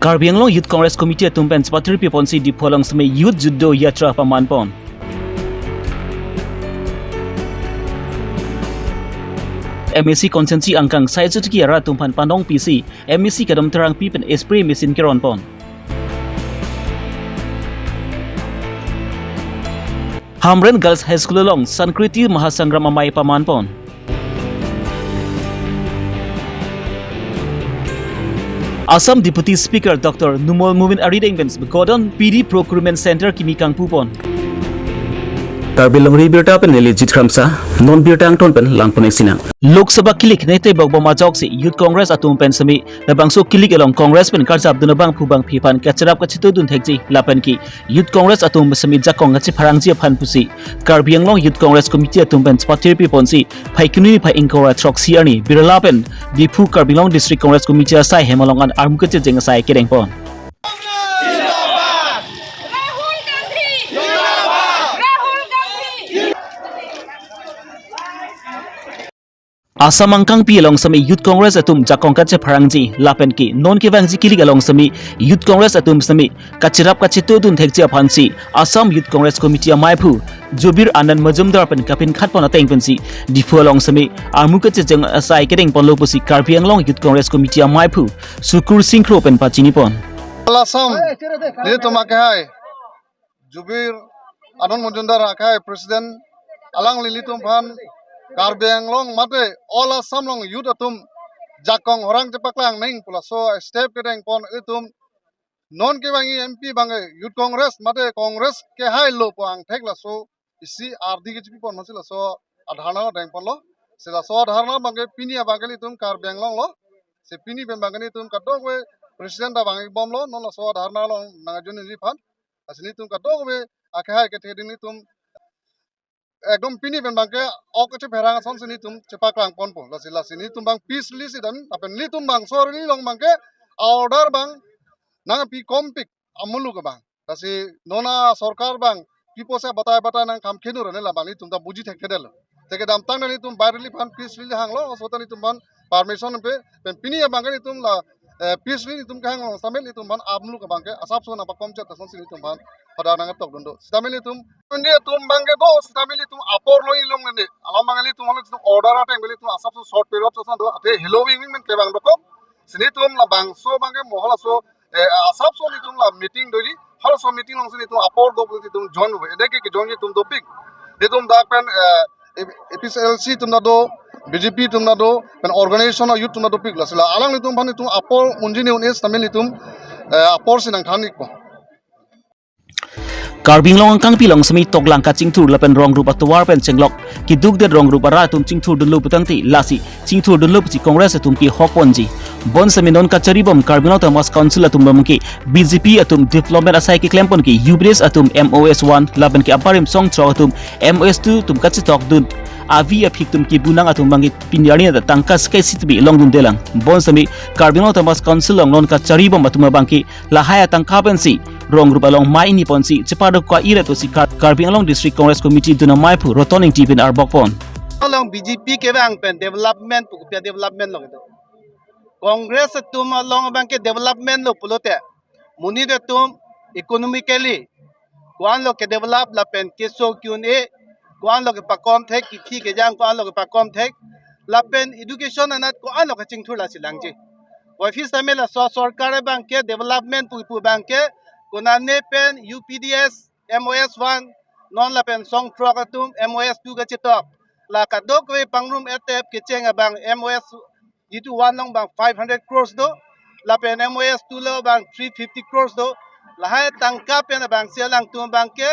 Karbi Longri Youth Congress Committee tumpen Patri Piponsi di Polong Sme Youth Judo Yatra Pamanpon. MEC konsensi angkang saya ki ara tumpan pandong PC MEC kadam terang pipen spray mesin keron pon. Hamren Girls High School long Sankriti Mahasangram Amai Pamanpon. Assam Deputy Speaker Dr. Numol Mumin Aridengvens Begodon PD Procurement Center Kimikang Pupon. Karbi Longri Abirta pen legit kramsa non birta ang ton pen langpon sina. Lok Sabha kilik nete bog boma jok si Youth Congress atum pen sami nabangso kilik along Congress pen karjab dunabang phubang phipan kacharap kachitu dun thekji lapan ki Youth Congress atum sami jakong ngachi pharangji phan pusi Karbi Anglong Youth Congress Committee atum pen spatir pi ponsi phaikuni phai ingkora troksi ani birala pen dipu Karbi Long District Congress Committee asai hemalong an armkache jeng asai kereng pon. Assam angkang pi along sami Youth Congress atum jakong kache pharangji lapen ki non ke wangji kilik along sami Youth Congress atum sami kachirap kachitu dun thekji aphansi Assam Youth Congress Committee amaipu Jobir Anand Majumdar pen kapin khat pon ateng pensi difu along sami armu kache jeng asai kereng pon lopusi Karbi Anglong Youth Congress Committee amaipu Sukur Singkro pen pachini pon. Assam le tomake hai Jobir Anand Majumdar akai President alang lilitum phan Karbi Anglong mate all Assam long youth atum jakong orang cepaklang neng pula so step kedeng pon itum non ke bangi MP bangai Youth Congress mate Congress ke hai lo pang thek la so isi ardi ke pon masila so adhana deng pon lo sila so adhana bangai pini bangai itum Karbi Anglong lo se pini ben bangai itum kadok we president da bangai bom lo non la so adhana lo nangajun ni phan asini itum kadok we akhai ke thedin itum ekdom pini ben bangke ok che pherang son sini tum cepak lang pon po lasi ni tum bang peace lisi dan apen li tum bang sor ni long bangke order bang nang pi kompik amulu ke bang lasi nona sarkar bang pipo se batay nang kam khenu rane la bang li tum da buji thek del teke dam tang ni tum bayar li pan peace li hang lo so tani tum ban permission pe pen pini bang ni tum la peace li tum kang lo samel li tum ban amulu ke bangke asap so na ba kom chat son sini tum ban pada nang tok dondo samel li tum India tum bangke do stamili tum apor lo ilong nende alam bangali tum holo tum order ata beli tum asap so short period so do ate halloween men ke bang doko sini tum la bang so bangke mohala so asap so ni tum la meeting doli holo so meeting long sini tum apor do tum join ho ede ke join tum do pik de tum dak pen APCLC tum na do BJP tum na do pen organization youth tum na do pik la sila alang ni tum bani tum apor unjini unis tamili tum apor sinang thanik po Karbi Long angkang pilong semi tok langka cingtur lapen rong rupa tuar pen cenglok ki duk de rong rupa ra tum cingtur dulu putangti lasi cingtur dulu puci kongres atum ki hoponji bon semi non kacari bom Karbi Long Tamas Council atum bamki BJP atum development asai ki klempon ki Ubres atum MOS 1 lapen ki aparim song tro atum MOS 2 tum kaci tok dun avi apik tum ki bunang atum bangi pinyari da tangkas kai sitbi long dun delang bon semi Karbi Long Tamas Council long non kacari bom atum bangki lahaya tangkapensi rong rupa long mai ni ponsi cepada kwa ira to si Karbi Anglong District Congress Committee duna maipu rotoning tipin arbokpon long BJP ke bang pen development pu pe development long itu Congress tum long bang ke development lo pulote muni de tum economically kwan lo ke develop la pen ke so kyun e kwan lo ke pakom thek ki ke jang kwan lo ke pakom thek la pen education anat kwan lo ke chingthur la silangji office tamela so sarkar bang ke development pu bang ke kunane pen UPDS MOS 1 non la pen song truck MOS 2 ka chitok la ka dok we pangrum etep ke cheng abang MOS itu 1 long bang 500 crores do la pen MOS 2 lo bang 350 crores do la hai tangka pen abang selang tum bang ke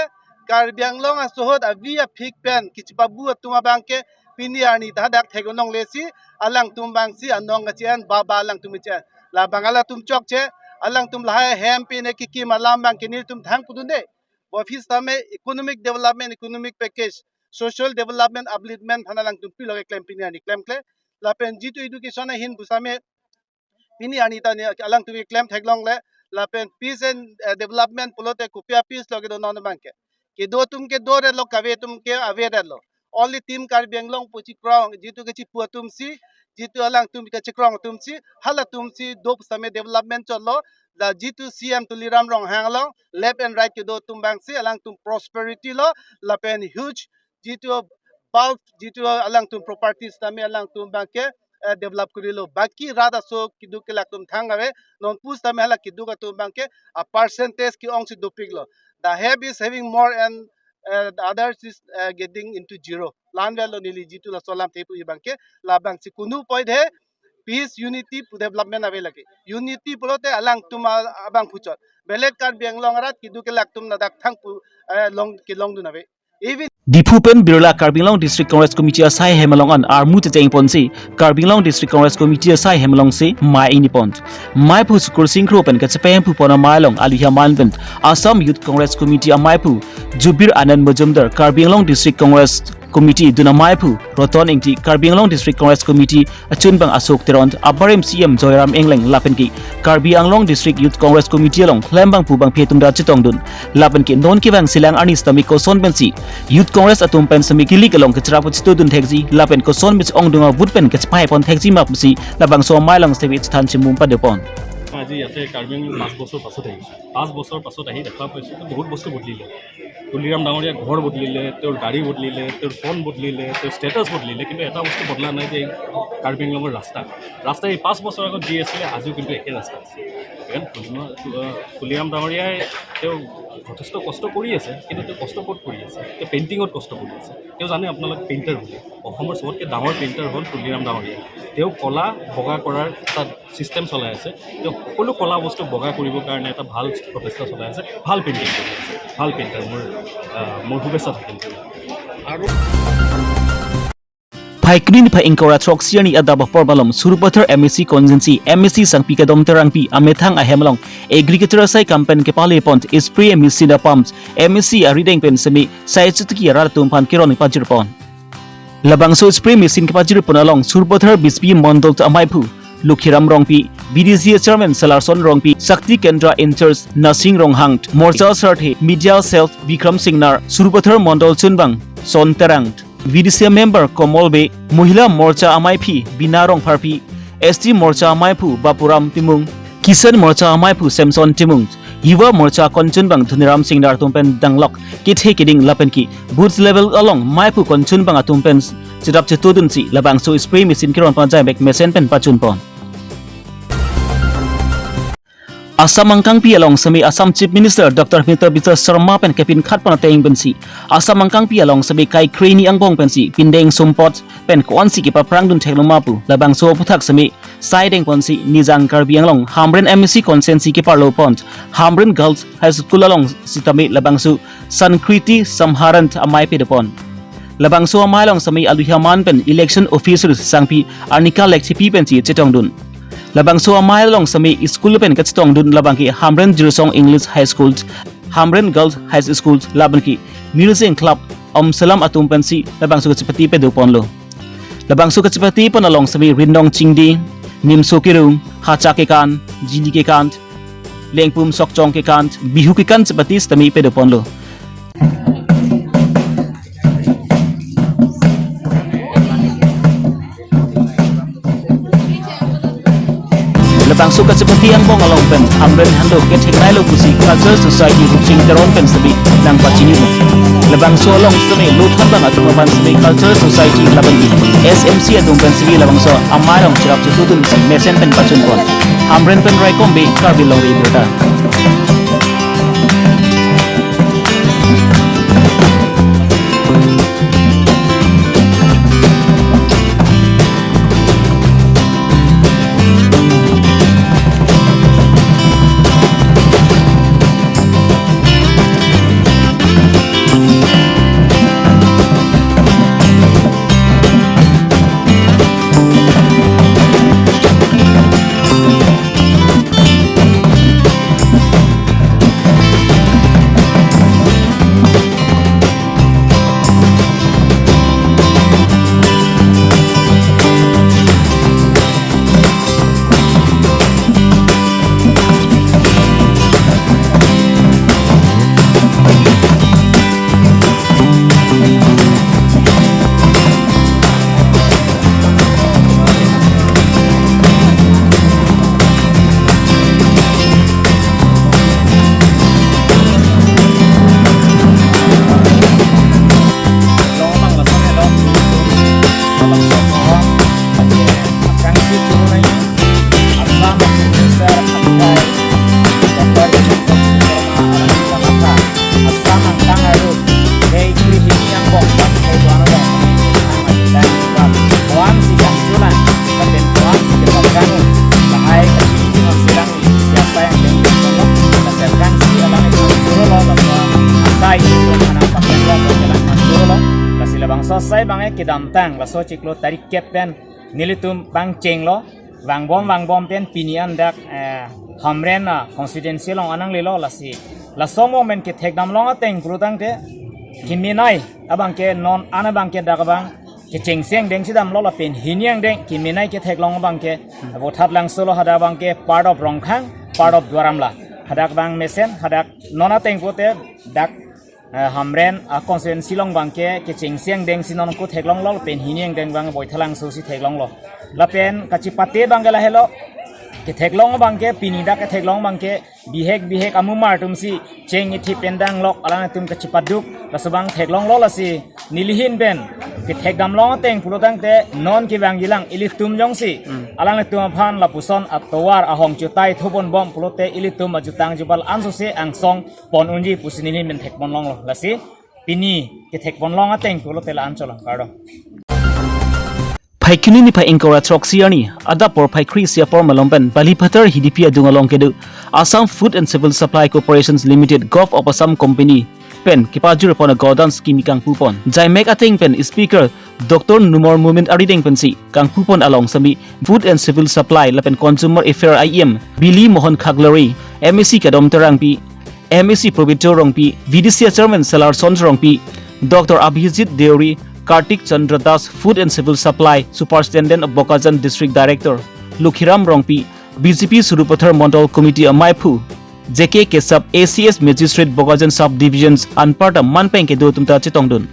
Karbi Anglong asohot avia phik pen kichpabu tum bang ke piniani dadak thegonong lesi alang tum bang si anong ka chen baba alang tum chen la bangala tum chok che alang tum lahai hem pe ne ki malam bang kinil tum thang pudunde office tame economic development economic package social development upliftment phanalang tum pilo claim pini ani claim kle la pen jitu education hin busame pini ani ta ne alang tum claim thaglong le la pen peace and development pulote kupia peace loge do non bank ke do tum ke do re lo kave tum ke ave re lo only team Karbi Anglong puchi krong jitu ke chi puatum si jitu alang tum ke chikrong tum si hala tum si dop same development cholo the G2 CM to liram rong hang long left and right ke do tum bang si alang tum prosperity lo la pen huge G2 bulk G2 alang tum properties tami alang tum bang ke develop kuri lo baki rada so kidu ke lak tum thang ave non pus tami hala kidu ka tum bang ke a percentage ki ong si dupik lo the have is having more and the others is getting into zero lan velo nili G2 la solam tepu ibang ke la bang si kunu point he peace unity development ave lagi unity pulote alang tuma abang puchot belet kan biang long rat kidu ke lak tum na dak thang pu long ki long du nave even Dipupen Birla Karbi Long District Congress Committee asai hemalong an armu te jeng ponsi Karbi Long District Congress Committee asai hemalong se mai ini pont mai pu sukur singkro pen ka chapem pu pona mai long aluhya manvent Assam Youth Congress Committee amai pu Jubir Anand Majumdar Karbi Long District Congress Committee duna mai pu roton ingti Karbi Anglong District Congress Committee achun bang Asok Teront abarim CM Joyram Engleng lapen ki Karbi Anglong District Youth Congress Committee long lembang pu bang phetung da chitong dun lapen ki non ki bang silang anis tami ko son bensi Youth Congress atum pen sami kilik along kachra pu chitu dun thekji lapen ko son mich ong dunga wood pen kachpai pon thekji map si labang so mai long sevi sthan chimum pa depon আজি ইয়াতে কাৰ্বি আংলং 5 বছৰ পাছত আহিছে 5 বছৰ পাছত আহি দেখা পাইছোঁ বহুত বস্তু বদলিলে তুলিৰাম ডাঙৰীয়া ঘৰ বদলিলে তেওঁৰ গাড়ী বদলিলে তেওঁৰ ফোন বদলিলে তেওঁৰ ষ্টেটাছ বদলিলে কিন্তু এটা বস্তু বদলা নাই যে কাৰ্বি আংলঙৰ ৰাস্তা এই 5 বছৰ আগত যি আছিলে আজিও কিন্তু একে ৰাস্তা আছে তুলিৰাম ডাঙৰীয়াই তেওঁ যথেষ্ট কষ্ট কৰি আছে কিন্তু তেওঁ কষ্ট ক'ত কৰি আছে তেওঁ পেইণ্টিঙত কষ্ট কৰি আছে তেওঁ জানে আপোনালোক পেইণ্টাৰ বুলি অসমৰ চবতকৈ ডাঙৰ পেইণ্টাৰ হ'ল তুলিৰাম ডাঙৰীয়া তেওঁ কলা বগা কৰাৰ এটা ছিষ্টেম চলাই আছে তেওঁ সকলো কলা বস্তু বগা কৰিবৰ কাৰণে এটা ভাল প্ৰচেষ্টা চলাই আছে ভাল পেইণ্টিং কৰি আছে ভাল পেইণ্টাৰ মোৰ শুভেচ্ছা থাকিল আৰু Paikrin pa ingkora troxiani adaba porbalom surupathar MSC congency MSC sangpi ka dom terangpi amethang ahemlong agriculture sai campaign ke pale pont spray machine pumps MSC arideng pen semi sai chutki rar tumpan kiron pajir pon labang so spray machine ke pajir ponalong surupathar bispi mondol ta amaipu Lukhiram Rongpi BDC Chairman Salarson Rongpi Shakti Kendra Inters Nasing Ronghang Morcha Sarthi Media Self Vikram Singnar Surupathar Mondol Chunbang Son Terang VDC member Komolbe Mohila Morcha Amaipi Binarong Parpi ST Morcha Amaipu Bapuram Timung Kisan Morcha Amaipu Samson Timung Yuva Morcha Konchunbang Dhuniram Singnar Tumpen Danglok Kithe Kiding Lapenki Boots level along Maipu Konchunbang Atumpen Sidap Chetudunsi Labang so spray machine kiron panjai bek mesen pen pachun pon Assam angkang pi along sami Assam Chief Minister Dr. Himanta Biswa Sharma pen kepin khat pana teing bensi Assam angkang pi along sami kai kreni angbong pensi pindeng sumpot pen konsi ki paprang dun thekloma pu labang so puthak sami sideng ponsi nijang Karbi Anglong Hamren MSC consensi ki parlo pont Hamren Girls High School along sitami labang su Sankriti Samharant amai pe depon labang so amai long sami aluhyaman pen election officers sangpi arnika lekthi pensi chetong dun labang so amai long sami school pen kachitong dun labang ki Hamren Jirsong English High School Hamren Girls High School labang ki music club Salam atum pensi labang so kachipati pe dupon lo labang so kachipati pon along sami Rindong Chingdi Nimso Kirung Hacha ke kan Jili ke kan Lengpum Sokchong ke kan Bihu ke kan chipati stami pe dupon lo Labang suka seperti yang bong along pen Hamren handok ke teknai lo kusi culture society ruching teron pen sebi nang pacini mo labang so along semi luthan bang atau ban sebi culture society labang SMC atau pen sebi labang so amai long chirap chutudun si mesen pen pacun pon Hamren pen rai kombe Karbi Longri Abirta bangai kidam tang la so chiklo tarik ket pen nilitum bang chenglo wang bom pen pinian dak hamren na confidential ong anang lelo la si la somo men ke thekdam long ateng prutang te kiminai abang ke non ana bang ke dak bang ke cheng seng deng sidam lo la pen hinyang deng kiminai ke theklong bang ke bo that lang solo hada bang ke part of rongkhang part of dwaram la hadak bang mesen hadak non ateng pote dak hamren a konsen silong bangke ke chingsiang deng sinon ko theklong lo pen hiniang deng bang boithalang so si theklong lo la pen kachi pate bangela helo ke theklong bangke pinida ke theklong bangke bihek amu martum si cheng ithi pendang lok alana tum kachi paduk la subang theklong lo la si nilihin ben ke thekdam long teng pulotang te non ki bang gilang ilitum jong si alana tum phan la puson atowar ahong chutai thobon bom pulote ilitum ajutang jubal anso se angsong pon unji pusinini men thekbon long lo la si pini ke thekbon long ateng pulote la ancholang kardo Paikini ni pa engkora troxiani ada por paikri sia por malompen bali patar hidipi adungalong kedu Assam Food and Civil Supply Corporations Limited Gulf of Assam Company pen kipajur pon godan scheme kang pupon jai mek ateng pen speaker Dr. Numor Movement Arideng pensi kang pupon along sami Food and Civil Supply lapen Consumer Affair IM Billy Mohan Khaglari MEC kadom terang pi MEC Probitor rong pi VDC Chairman Salar Sonjrong pi Dr. Abhijit Deori Kartik Chandra Das, Food and Civil Supply Superintendent of Bokazan District Director, Lukhiram Rongpi, BJP Surupathar Mandal Committee Amaipu, JK Kesap ACS Magistrate Bokazan Subdivisions Anparta Manpeng ke do tumta chitongdun.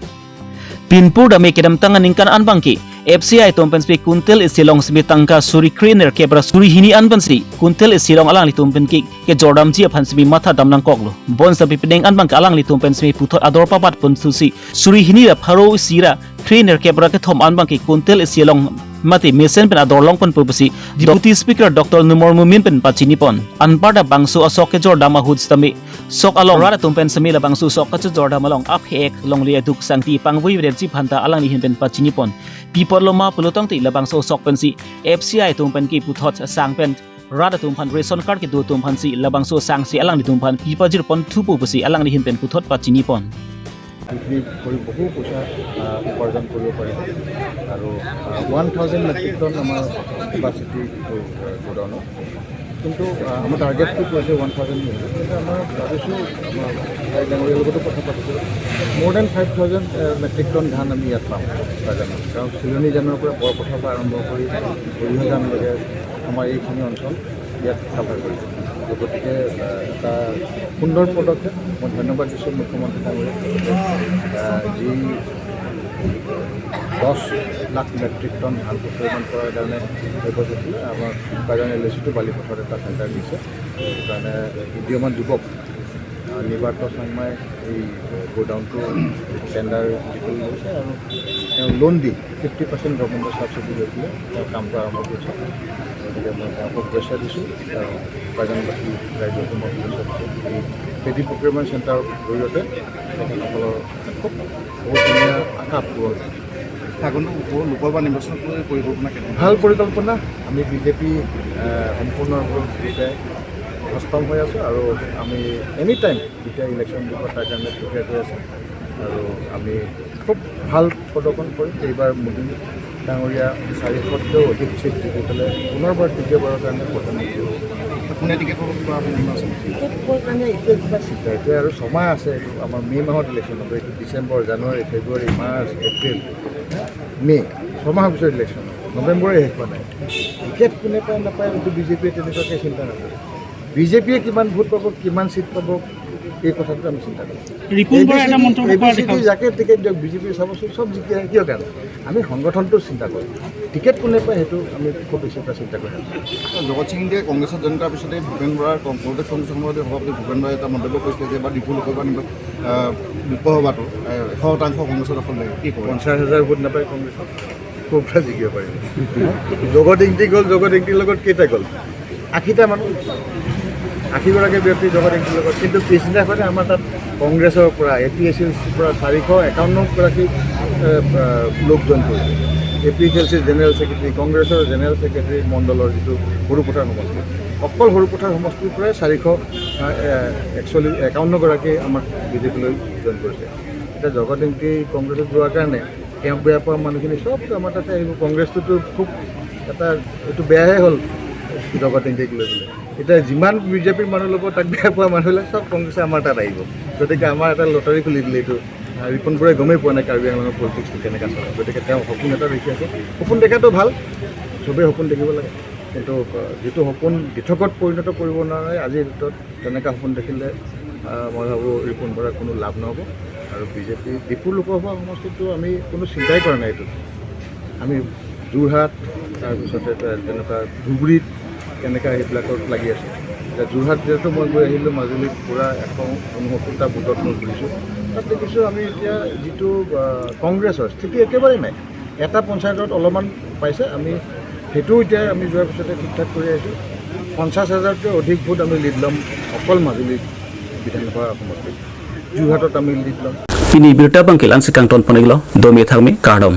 Pinpur dame kedam tangan ingkan anbangki FCI tompenspi kuntel isilong smitangka suri kriner kebra suri hini anbansri kuntel isilong alang litumpenki ke jordam ji phansmi matha damnang koklo bon sabi pedeng anbang alang litumpensmi puthot ador papat punsusi suri hini ra pharo sira kriner kebra ke thom anbangki kuntel isilong mati mesen pen ador long pon purpose deputy speaker Dr. Numor Mumin pen pachini pon anparda bangsu asok ke jordama hujtami sok along rara tumpen semila bangsu sok ka jordama long ap hek long le duk sangti pangwei wer ji phanta alang ni hin pen pachini pon people loma pulotong ti labang so sok pen si FCI tumpen ki puthot sang pen rada tumpan ration card ki do tumpan si labang so sang si alang ni tumpan people jir pon thupu pusi alang ni hin pen puthot pachini pon বিক্ৰী কৰি বহু পইচা উপাৰ্জন কৰিব পাৰে আৰু 1000 matric ton আমাৰ capacity গোডাউনত কিন্তু আমাৰ টাৰ্গেটটো কৈছে 1000 কিন্তু আমাৰ ভাবিছোঁ আমাৰ ডাঙৰীয়াৰ লগতো কথা পাতিছোঁ মোৰ দেন 5000 মেট্ৰিক টন ধান আমি ইয়াত পাম বাগানত কাৰণ চিলনী জানৰ পৰা বৰপথাৰৰ পৰা আৰম্ভ কৰি বৰিহজানলৈকে আমাৰ এইখিনি অঞ্চল ইয়াত কাভাৰ কৰিব গতিকে এটা সুন্দৰ পদক্ষেপ মই ধন্যবাদ দিছোঁ মুখ্যমন্ত্ৰী ডাঙৰীয়াক যি 10 লাখ মেট্ৰিক টন ধান প্ৰক্ৰিয়াকৰণ কৰাৰ কাৰণে ব্যৱস্থিত আমাৰ বাগান এলএচিটো বালিপথত এটা চেণ্টাৰ দিছে সেইকাৰণে উদীয়মান যুৱক নিবাৰ্ত চাংমাই এই গোডাউনটো টেণ্ডাৰ যিটো লৈছে আৰু তেওঁ লোন দি 50% গভৰ্ণমেণ্টৰ ছাবচিডি লৈ পেলাই তেওঁ কামটো আৰম্ভ কৰিছে গতিকে মই তেওঁক শুভেচ্ছা দিছোঁ আৰু বাগানবাসী ৰাইজকো মই শুভেচ্ছা দিছোঁ এই খেতি প্ৰক্ৰিয়াকৰণ চেণ্টাৰৰ জৰিয়তে তেখেতসকলৰ খুব বহুত ধুনীয়া আশা পূৰণ লোকৰ বা নিৰ্বাচন পৰিকল্পনা ভাল পৰিকল্পনা আমি বিজেপি সম্পূৰ্ণৰূপে সষ্টম হৈ আছোঁ আৰু আমি এনি টাইম যেতিয়া ইলেকশ্যন দিব তাৰ কাৰণে প্ৰিপেয়াৰ হৈ আছোঁ আৰু আমি খুব ভাল প্ৰদৰ্শন কৰিম এইবাৰ মোদী ডাঙৰীয়া 400তকৈও অধিক চিট জিকি পেলাই পুনৰবাৰ তৃতীয়বাৰৰ কাৰণে প্ৰধানমন্ত্ৰী কোনে টিকেটৰ কিবা টিকেটৰ কাৰণে এতিয়া কিবা চিন্তা এতিয়া আৰু ছমাহ আছে এইটো আমাৰ মে' মাহত ইলেকশ্যন হ'ব এইটো ডিচেম্বৰ জানুৱাৰী ফেব্ৰুৱাৰী মাৰ্চ এপ্ৰিল মে' ছমাহৰ পিছত ইলেকশ্যন নৱেম্বৰে শেষ হোৱা নাই টিকেট কোনে পায় নাপায় এইটো বিজেপিয়ে তেনেকুৱাকৈ চিন্তা নকৰে বিজেপিয়ে কিমান ভোট পাব কিমান চিট পাব এই কথাটো আমি চিন্তা কৰোঁ যাকে টিকেট দিয়ক বিজেপিয়ে চাবচোন চব জিকি কিয় কাৰণে আমি সংগঠনটো চিন্তা কৰোঁ টিকেট কোনে পায় সেইটো আমি খুব বেছি এটা চিন্তা কৰিম জগত সিং দিয়ে কংগ্ৰেছত জইন কৰাৰ পিছতে ভূপেন বৰাৰ প্ৰদেশ কংগ্ৰেছ সভাপতি সভাপতি ভূপেন বৰাই এটা মন্তব্য কৰিছিলে যে বা ডিপু লোকসভা লোকসভাটো 100% কংগ্ৰেছৰ দখল লাগে কি 50,000 ভোট নাপায় কংগ্ৰেছত ক'ৰ পৰা জিকিব পাৰিব জগত ইংটি গ'ল জগত ইংটিৰ লগত কেইটা গ'ল 80টা মানুহ 80গৰাকী ব্যক্তি জগত ইংটিৰ লগত কিন্তু পিছদিনাখনে আমাৰ তাত কংগ্ৰেছৰ পৰা APSCৰ পৰা 451গৰাকী লোক জইন কৰিছে APSCৰ জেনেৰেল ছেক্ৰেটাৰী কংগ্ৰেছৰ জেনেৰেল ছেক্ৰেটাৰী মণ্ডলৰ যিটো সৰুপথাৰ সমষ্টি অকল সৰুপথাৰ সমষ্টিৰ পৰাই 451গৰাকী আমাক বিজেপিলৈ জইন কৰিছে এতিয়া জগত ইংটি কংগ্ৰেছত যোৱাৰ কাৰণে তেওঁক বেয়া পোৱা মানুহখিনি চব আমাৰ তাতে আহিব কংগ্ৰেছটোতো খুব এটা এইটো বেয়াহে হ'ল জগত ইংগিক লৈ পেলাই এতিয়া যিমান বিজেপিৰ মানুহ ল'ব তাক বেয়া পোৱা মানুহবিলাক চব কংগ্ৰেছে আমাৰ তাত আহিব গতিকে আমাৰ এটা লটাৰী খুলি দিলে এইটো ৰিপন বৰাই গমেই পোৱা নাই কাৰ্বি আংলঙৰ পলিটিক্সটো কেনেকৈ চলে গতিকে তেওঁ সপোন এটা দেখি আছে সপোন দেখাটো ভাল চবেই সপোন দেখিব লাগে কিন্তু যিটো সপোন দিঠকত পৰিণত কৰিব নোৱাৰে আজিৰ ভিতৰত তেনেকুৱা সপোন দেখিলে মই ভাবোঁ ৰিপন বৰাৰ কোনো লাভ নহ'ব আৰু বিজেপি ডিফু লোকসভা সমষ্টিটো আমি কোনো চিন্তাই কৰা নাই এইটো আমি যোৰহাট তাৰপিছতে তেনেকুৱা ধুবুৰীত কেনেকুৱা সেইবিলাকত লাগি আছে এতিয়া যোৰহাট যিহেতু মই গৈ আহিলোঁ মাজুলীত পূৰা 169টা বুথত মই ঘূৰিছোঁ তাত দেখিছোঁ আমি এতিয়া যিটো কংগ্ৰেছৰ স্থিতি একেবাৰে নাই এটা পঞ্চায়তত অলপমান পাইছে আমি সেইটোও এতিয়া আমি যোৱাৰ পিছতে ঠিক ঠাক কৰি আহিছোঁ 50,000তকৈ অধিক ভোট আমি লিড ল'ম অকল মাজুলী বিধানসভা সমষ্টিত যোৰহাটত আমি লিড ল'ম Pini Abirta bangkil ang si Kangton Paniglo, Domi Thangmi, Kardom.